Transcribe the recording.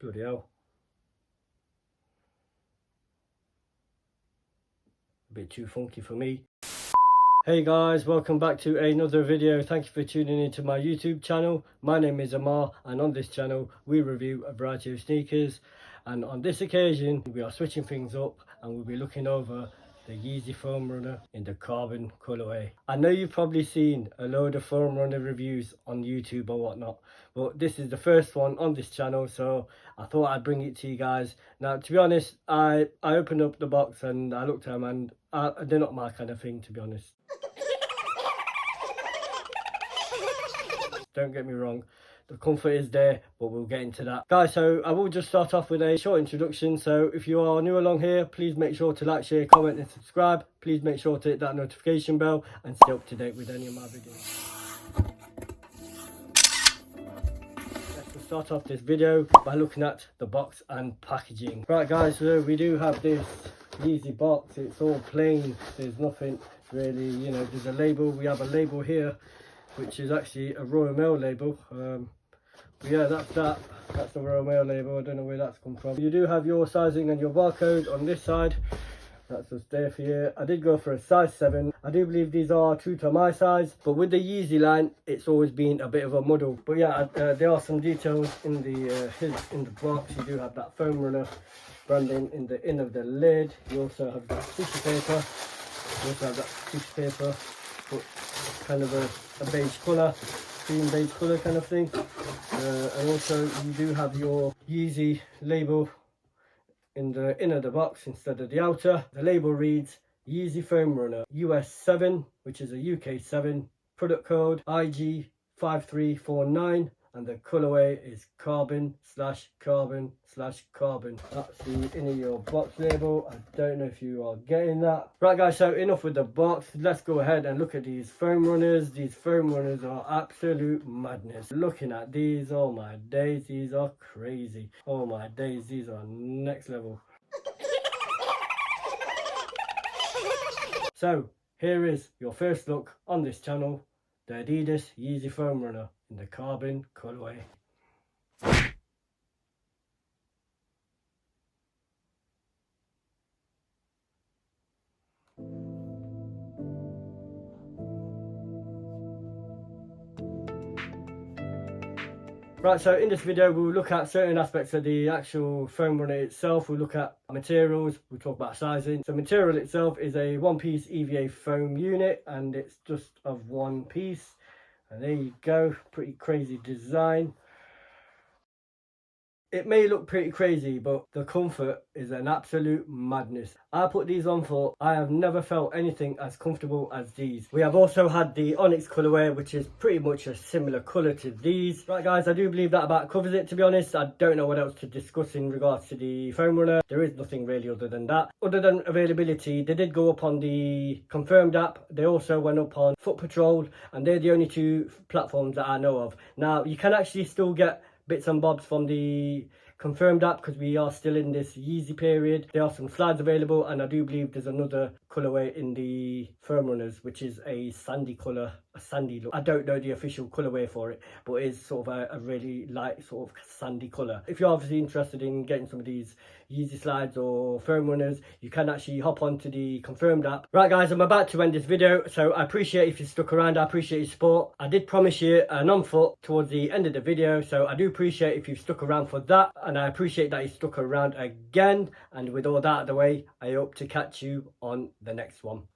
Bloody hell. A bit too funky for me. Hey guys, welcome back to another video. Thank you for tuning into my YouTube channel. My name is Amar, and on this channel we review a variety of sneakers, and on this occasion we are switching things up and we'll be looking over the Yeezy Foam Runner in the carbon colorway. I know you've probably seen a load of Foam Runner reviews on YouTube or whatnot, but this is the first one on this channel, so I thought I'd bring it to you guys. Now, to be honest, I opened up the box and I looked at them, and they're not my kind of thing, to be honest. Don't get me wrong, the comfort is there, but we'll get into that. Guys, so I will just start off with a short introduction. So if you are new along here, please make sure to like, share, comment and subscribe. Please make sure to hit that notification bell and stay up to date with any of my videos. Let's start off this video by looking at the box and packaging. Right guys, so we do have this Yeezy box. It's all plain, there's nothing really, you know, there's a label. We have a label here which is actually a Royal Mail label. But yeah, that's the Royal Mail label. I don't know where that's come from. You do have your sizing and your barcode on this side. That's just there for you. I did go for a size 7. I do believe these are true to my size, but with the Yeezy line it's always been a bit of a muddle. But yeah, there are some details in the box. You do have that Foam Runner branding in the in of the lid. You also have that tissue paper. You also have that tissue paper, but kind of a beige colour, cream beige colour kind of thing. And also you do have your Yeezy label in the inner of the box instead of the outer. The label reads Yeezy Foam Runner US 7, which is a UK 7, product code IG5349, and the colorway is carbon/carbon/carbon. That's the inner of your box label. I don't know if you are getting that. Right guys, so enough with the box. Let's go ahead and look at these Foam Runners. These Foam Runners are absolute madness. Looking at these, oh my days, these are crazy. Oh my days, these are next level. So here is your first look on this channel, the Adidas Yeezy Foam Runner in the carbon colorway. Right, so in this video we'll look at certain aspects of the actual Foam Runner itself. We'll look at materials, we'll talk about sizing. So material itself is a one-piece EVA foam unit, and it's just of one piece. And there you go, pretty crazy design. It may look pretty crazy, but the comfort is an absolute madness. I put these on for, I have never felt anything as comfortable as these. We have also had the Onyx colorway, which is pretty much a similar color to these. Right guys, I do believe that about covers it, to be honest. I don't know what else to discuss in regards to the Foam Runner. There is nothing really other than that. Other than availability, they did go up on the Confirmed app. They also went up on Foot Patrol, and they're the only two platforms that I know of. Now, you can actually still get bits and bobs from the Confirmed app because we are still in this Yeezy period. There are some slides available, and I do believe there's another colorway in the Foam Runners which is a sandy color, a sandy look. I don't know the official colorway for it, but it is sort of a really light sort of sandy color. If you're obviously interested in getting some of these Yeezy slides or Foam Runners, you can actually hop onto the Confirmed app. Right guys, I'm about to end this video, so I appreciate if you stuck around. I appreciate your support. I did promise you an on foot towards the end of the video, so I do appreciate if you stuck around for that, and I appreciate that you stuck around again. And with all that out of the way, I hope to catch you on the next one.